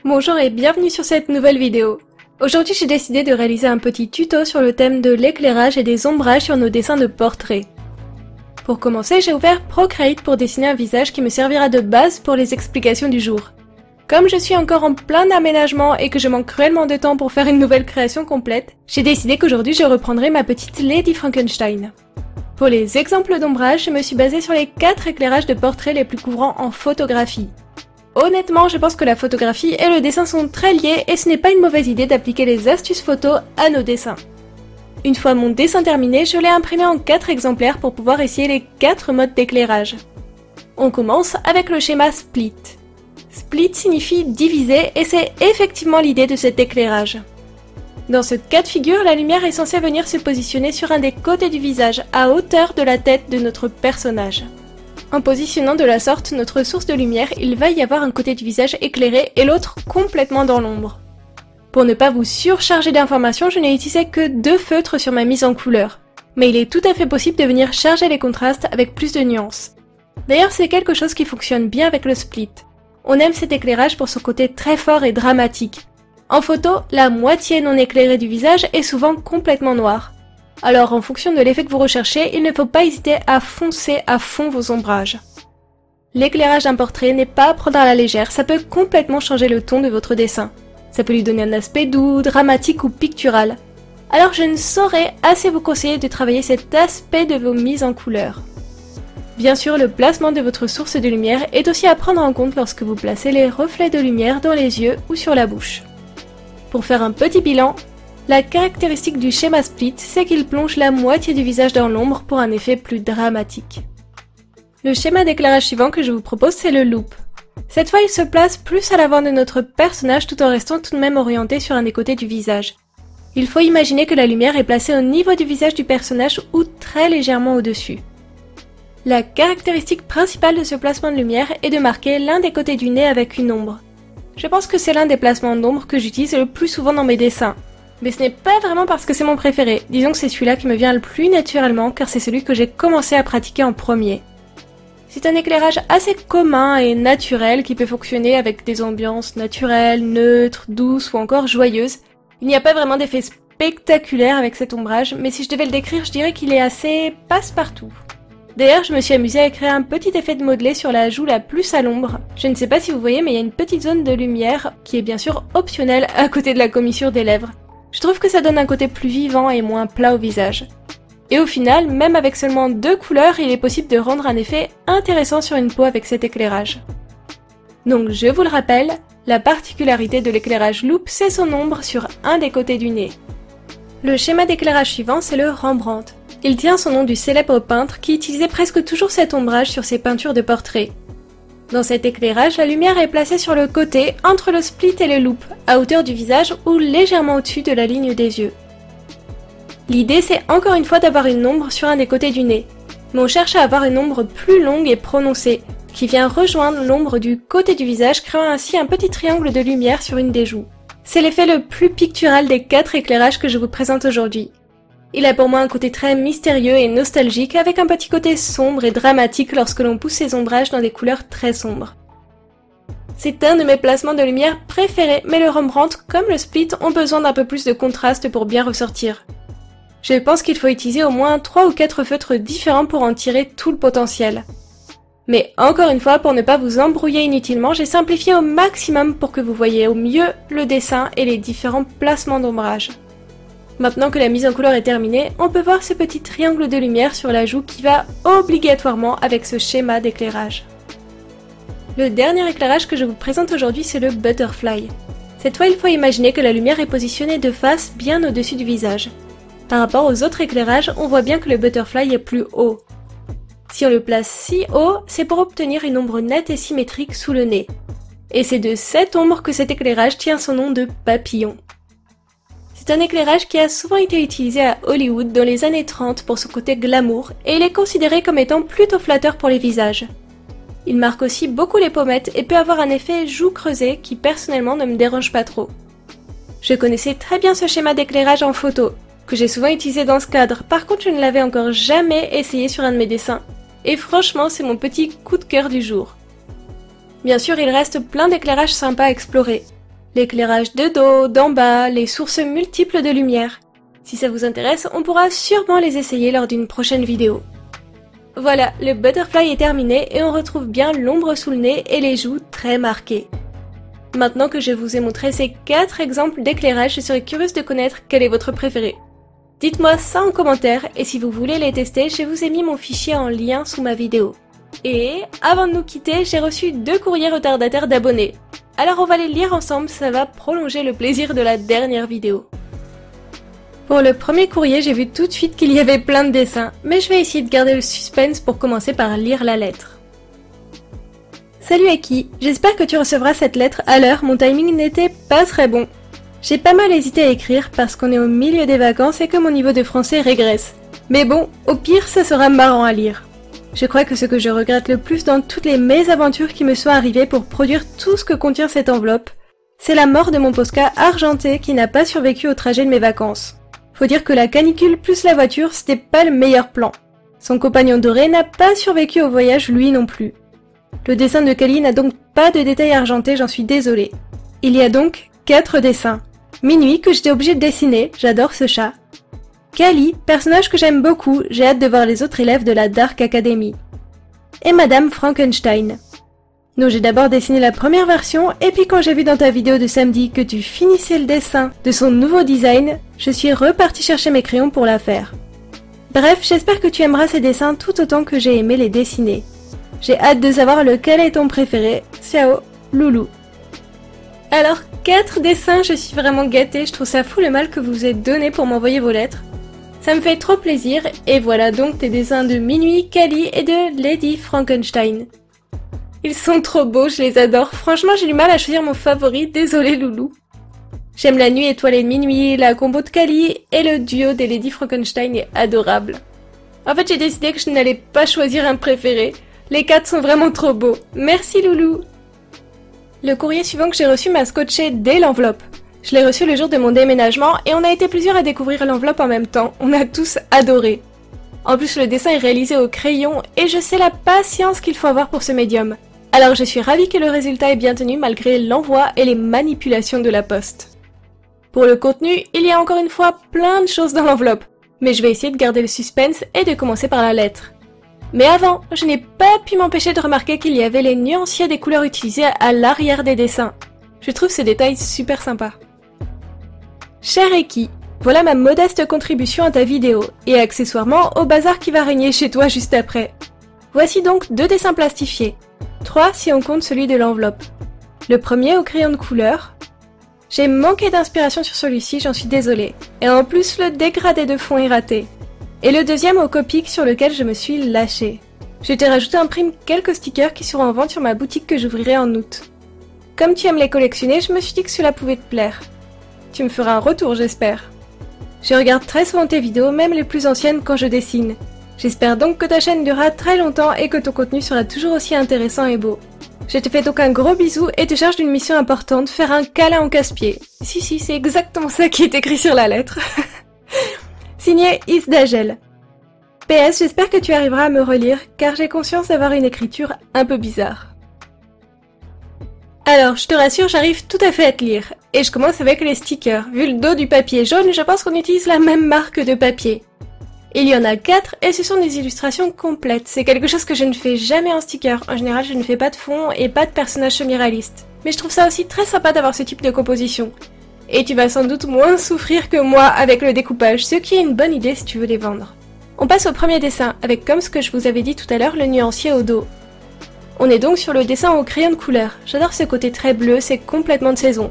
Bonjour et bienvenue sur cette nouvelle vidéo. Aujourd'hui j'ai décidé de réaliser un petit tuto sur le thème de l'éclairage et des ombrages sur nos dessins de portraits. Pour commencer, j'ai ouvert Procreate pour dessiner un visage qui me servira de base pour les explications du jour. Comme je suis encore en plein aménagement et que je manque cruellement de temps pour faire une nouvelle création complète, j'ai décidé qu'aujourd'hui je reprendrai ma petite Lady Frankenstein. Pour les exemples d'ombrage, je me suis basée sur les 4 éclairages de portraits les plus courants en photographie. Honnêtement, je pense que la photographie et le dessin sont très liés et ce n'est pas une mauvaise idée d'appliquer les astuces photo à nos dessins. Une fois mon dessin terminé, je l'ai imprimé en 4 exemplaires pour pouvoir essayer les 4 modes d'éclairage. On commence avec le schéma split. Split signifie diviser et c'est effectivement l'idée de cet éclairage. Dans ce cas de figure, la lumière est censée venir se positionner sur un des côtés du visage, à hauteur de la tête de notre personnage. En positionnant de la sorte notre source de lumière, il va y avoir un côté du visage éclairé et l'autre complètement dans l'ombre. Pour ne pas vous surcharger d'informations, je n'ai utilisé que 2 feutres sur ma mise en couleur. Mais il est tout à fait possible de venir charger les contrastes avec plus de nuances. D'ailleurs, c'est quelque chose qui fonctionne bien avec le split. On aime cet éclairage pour son côté très fort et dramatique. En photo, la moitié non éclairée du visage est souvent complètement noire. Alors en fonction de l'effet que vous recherchez, il ne faut pas hésiter à foncer à fond vos ombrages. L'éclairage d'un portrait n'est pas à prendre à la légère, ça peut complètement changer le ton de votre dessin. Ça peut lui donner un aspect doux, dramatique ou pictural. Alors je ne saurais assez vous conseiller de travailler cet aspect de vos mises en couleur. Bien sûr, le placement de votre source de lumière est aussi à prendre en compte lorsque vous placez les reflets de lumière dans les yeux ou sur la bouche. Pour faire un petit bilan, la caractéristique du schéma split, c'est qu'il plonge la moitié du visage dans l'ombre pour un effet plus dramatique. Le schéma d'éclairage suivant que je vous propose, c'est le loop. Cette fois, il se place plus à l'avant de notre personnage tout en restant tout de même orienté sur un des côtés du visage. Il faut imaginer que la lumière est placée au niveau du visage du personnage ou très légèrement au-dessus. La caractéristique principale de ce placement de lumière est de marquer l'un des côtés du nez avec une ombre. Je pense que c'est l'un des placements d'ombre que j'utilise le plus souvent dans mes dessins. Mais ce n'est pas vraiment parce que c'est mon préféré, disons que c'est celui-là qui me vient le plus naturellement car c'est celui que j'ai commencé à pratiquer en premier. C'est un éclairage assez commun et naturel qui peut fonctionner avec des ambiances naturelles, neutres, douces ou encore joyeuses. Il n'y a pas vraiment d'effet spectaculaire avec cet ombrage, mais si je devais le décrire, je dirais qu'il est assez passe-partout. D'ailleurs, je me suis amusée à créer un petit effet de modelé sur la joue la plus à l'ombre. Je ne sais pas si vous voyez, mais il y a une petite zone de lumière qui est bien sûr optionnelle à côté de la commissure des lèvres. Je trouve que ça donne un côté plus vivant et moins plat au visage. Et au final, même avec seulement 2 couleurs, il est possible de rendre un effet intéressant sur une peau avec cet éclairage. Donc je vous le rappelle, la particularité de l'éclairage loop, c'est son ombre sur un des côtés du nez. Le schéma d'éclairage suivant, c'est le Rembrandt. Il tient son nom du célèbre peintre qui utilisait presque toujours cet ombrage sur ses peintures de portraits. Dans cet éclairage, la lumière est placée sur le côté, entre le split et le loop, à hauteur du visage ou légèrement au-dessus de la ligne des yeux. L'idée, c'est encore une fois d'avoir une ombre sur un des côtés du nez, mais on cherche à avoir une ombre plus longue et prononcée, qui vient rejoindre l'ombre du côté du visage, créant ainsi un petit triangle de lumière sur une des joues. C'est l'effet le plus pictural des 4 éclairages que je vous présente aujourd'hui. Il a pour moi un côté très mystérieux et nostalgique avec un petit côté sombre et dramatique lorsque l'on pousse ses ombrages dans des couleurs très sombres. C'est un de mes placements de lumière préférés, mais le Rembrandt comme le split ont besoin d'un peu plus de contraste pour bien ressortir. Je pense qu'il faut utiliser au moins 3 ou 4 feutres différents pour en tirer tout le potentiel. Mais encore une fois, pour ne pas vous embrouiller inutilement, j'ai simplifié au maximum pour que vous voyez au mieux le dessin et les différents placements d'ombrage. Maintenant que la mise en couleur est terminée, on peut voir ce petit triangle de lumière sur la joue qui va obligatoirement avec ce schéma d'éclairage. Le dernier éclairage que je vous présente aujourd'hui, c'est le Butterfly. Cette fois, il faut imaginer que la lumière est positionnée de face bien au-dessus du visage. Par rapport aux autres éclairages, on voit bien que le Butterfly est plus haut. Si on le place si haut, c'est pour obtenir une ombre nette et symétrique sous le nez. Et c'est de cette ombre que cet éclairage tient son nom de papillon. C'est un éclairage qui a souvent été utilisé à Hollywood dans les années 30 pour son côté glamour et il est considéré comme étant plutôt flatteur pour les visages. Il marque aussi beaucoup les pommettes et peut avoir un effet joue creusée qui personnellement ne me dérange pas trop. Je connaissais très bien ce schéma d'éclairage en photo, que j'ai souvent utilisé dans ce cadre, par contre je ne l'avais encore jamais essayé sur un de mes dessins. Et franchement c'est mon petit coup de cœur du jour. Bien sûr il reste plein d'éclairages sympas à explorer. L'éclairage de dos, d'en bas, les sources multiples de lumière. Si ça vous intéresse, on pourra sûrement les essayer lors d'une prochaine vidéo. Voilà, le butterfly est terminé et on retrouve bien l'ombre sous le nez et les joues très marquées. Maintenant que je vous ai montré ces 4 exemples d'éclairage, je serais curieuse de connaître quel est votre préféré. Dites-moi ça en commentaire et si vous voulez les tester, je vous ai mis mon fichier en lien sous ma vidéo. Et avant de nous quitter, j'ai reçu 2 courriers retardataires d'abonnés. Alors on va les lire ensemble, ça va prolonger le plaisir de la dernière vidéo. Pour le premier courrier, j'ai vu tout de suite qu'il y avait plein de dessins, mais je vais essayer de garder le suspense pour commencer par lire la lettre. Salut Eki, j'espère que tu recevras cette lettre à l'heure, mon timing n'était pas très bon. J'ai pas mal hésité à écrire parce qu'on est au milieu des vacances et que mon niveau de français régresse. Mais bon, au pire, ça sera marrant à lire. Je crois que ce que je regrette le plus dans toutes les mésaventures qui me sont arrivées pour produire tout ce que contient cette enveloppe, c'est la mort de mon Posca argenté qui n'a pas survécu au trajet de mes vacances. Faut dire que la canicule plus la voiture, c'était pas le meilleur plan. Son compagnon doré n'a pas survécu au voyage lui non plus. Le dessin de Kali n'a donc pas de détails argentés, j'en suis désolée. Il y a donc 4 dessins. Minuit que j'étais obligée de dessiner, j'adore ce chat. Kali, personnage que j'aime beaucoup, j'ai hâte de voir les autres élèves de la Dark Academy. Et Madame Frankenstein. Donc j'ai d'abord dessiné la première version, et puis quand j'ai vu dans ta vidéo de samedi que tu finissais le dessin de son nouveau design, je suis repartie chercher mes crayons pour la faire. Bref, j'espère que tu aimeras ces dessins tout autant que j'ai aimé les dessiner. J'ai hâte de savoir lequel est ton préféré. Ciao, Loulou. Alors, 4 dessins, je suis vraiment gâtée, je trouve ça fou le mal que vous vous êtes donné pour m'envoyer vos lettres. Ça me fait trop plaisir, et voilà donc tes dessins de Minuit, Kali et de Lady Frankenstein. Ils sont trop beaux, je les adore. Franchement, j'ai du mal à choisir mon favori, désolé Loulou. J'aime la nuit étoilée de Minuit, la combo de Kali et le duo des Lady Frankenstein est adorable. En fait, j'ai décidé que je n'allais pas choisir un préféré. Les 4 sont vraiment trop beaux. Merci Loulou. Le courrier suivant que j'ai reçu m'a scotché dès l'enveloppe. Je l'ai reçu le jour de mon déménagement et on a été plusieurs à découvrir l'enveloppe en même temps. On a tous adoré. En plus, le dessin est réalisé au crayon et je sais la patience qu'il faut avoir pour ce médium. Alors je suis ravie que le résultat est bien tenu malgré l'envoi et les manipulations de la poste. Pour le contenu, il y a encore une fois plein de choses dans l'enveloppe, mais je vais essayer de garder le suspense et de commencer par la lettre. Mais avant, je n'ai pas pu m'empêcher de remarquer qu'il y avait les nuanciers des couleurs utilisées à l'arrière des dessins. Je trouve ce détail super sympa. Cher Eki, voilà ma modeste contribution à ta vidéo, et accessoirement au bazar qui va régner chez toi juste après. Voici donc 2 dessins plastifiés. 3 si on compte celui de l'enveloppe. Le premier au crayon de couleur. J'ai manqué d'inspiration sur celui-ci, j'en suis désolée. Et en plus, le dégradé de fond est raté. Et le deuxième au Copic sur lequel je me suis lâchée. Je t'ai rajouté en prime quelques stickers qui seront en vente sur ma boutique que j'ouvrirai en août. Comme tu aimes les collectionner, je me suis dit que cela pouvait te plaire. Tu me feras un retour, j'espère. Je regarde très souvent tes vidéos, même les plus anciennes quand je dessine. J'espère donc que ta chaîne durera très longtemps et que ton contenu sera toujours aussi intéressant et beau. Je te fais donc un gros bisou et te charge d'une mission importante, faire un câlin en casse-pied. Si, c'est exactement ça qui est écrit sur la lettre. Signé Isdagel. PS, j'espère que tu arriveras à me relire, car j'ai conscience d'avoir une écriture un peu bizarre. Alors, je te rassure, j'arrive tout à fait à te lire. Et je commence avec les stickers. Vu le dos du papier jaune, je pense qu'on utilise la même marque de papier. Il y en a 4 et ce sont des illustrations complètes. C'est quelque chose que je ne fais jamais en sticker. En général, je ne fais pas de fond et pas de personnages semi-réalistes. Mais je trouve ça aussi très sympa d'avoir ce type de composition. Et tu vas sans doute moins souffrir que moi avec le découpage, ce qui est une bonne idée si tu veux les vendre. On passe au premier dessin, avec comme ce que je vous avais dit tout à l'heure, le nuancier au dos. On est donc sur le dessin au crayon de couleur. J'adore ce côté très bleu, c'est complètement de saison.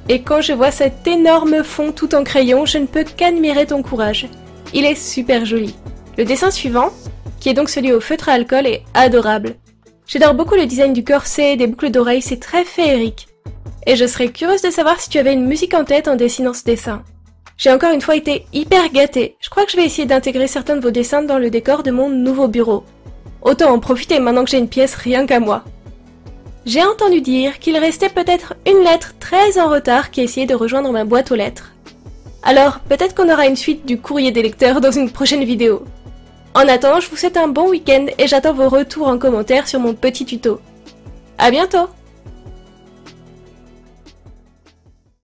Et quand je vois cet énorme fond tout en crayon, je ne peux qu'admirer ton courage. Il est super joli. Le dessin suivant, qui est donc celui au feutre à alcool, est adorable. J'adore beaucoup le design du corset, des boucles d'oreilles, c'est très féerique. Et je serais curieuse de savoir si tu avais une musique en tête en dessinant ce dessin. J'ai encore une fois été hyper gâtée. Je crois que je vais essayer d'intégrer certains de vos dessins dans le décor de mon nouveau bureau. Autant en profiter maintenant que j'ai une pièce rien qu'à moi. J'ai entendu dire qu'il restait peut-être une lettre très en retard qui essayait de rejoindre ma boîte aux lettres. Alors, peut-être qu'on aura une suite du courrier des lecteurs dans une prochaine vidéo. En attendant, je vous souhaite un bon week-end et j'attends vos retours en commentaire sur mon petit tuto. À bientôt!